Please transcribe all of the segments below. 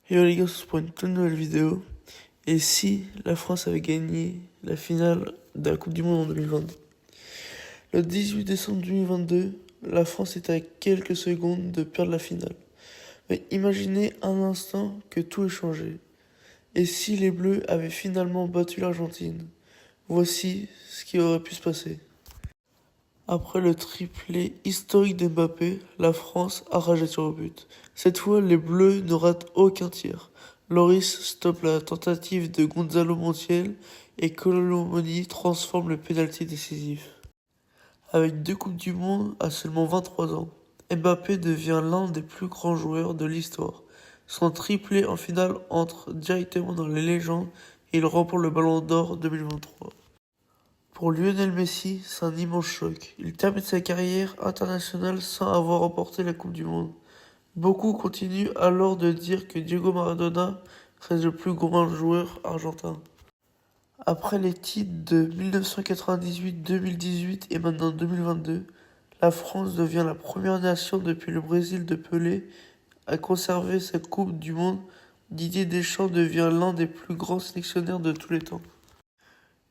Et les gars, on se retrouve pour une toute nouvelle vidéo. Et si la France avait gagné la finale de la Coupe du Monde en 2022? Le 18 décembre 2022, la France était à quelques secondes de perdre la finale. Mais imaginez un instant que tout ait changé. Et si les Bleus avaient finalement battu l'Argentine? Voici ce qui aurait pu se passer. Après le triplé historique d'Mbappé, la France a ragé sur le but. Cette fois, les Bleus ne ratent aucun tir. Loris stoppe la tentative de Gonzalo Montiel et Colomoni transforme le pénalty décisif. Avec 2 Coupes du Monde à seulement 23 ans, Mbappé devient l'un des plus grands joueurs de l'histoire. Son triplé en finale entre directement dans les légendes et il remporte le Ballon d'Or 2023. Pour Lionel Messi, c'est un immense choc. Il termine sa carrière internationale sans avoir remporté la Coupe du Monde. Beaucoup continuent alors de dire que Diego Maradona reste le plus grand joueur argentin. Après les titres de 1998, 2018 et maintenant 2022, la France devient la première nation depuis le Brésil de Pelé à conserver sa Coupe du Monde. Didier Deschamps devient l'un des plus grands sélectionneurs de tous les temps.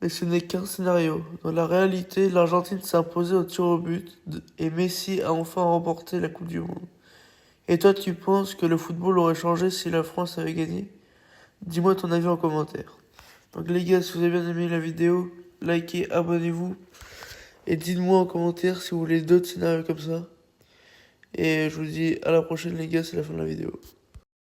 Mais ce n'est qu'un scénario. Dans la réalité, l'Argentine s'est imposée au tir au but et Messi a enfin remporté la Coupe du Monde. Et toi, tu penses que le football aurait changé si la France avait gagné? Dis-moi ton avis en commentaire. Donc les gars, si vous avez bien aimé la vidéo, likez, abonnez-vous. Et dites-moi en commentaire si vous voulez d'autres scénarios comme ça. Et je vous dis à la prochaine les gars, c'est la fin de la vidéo.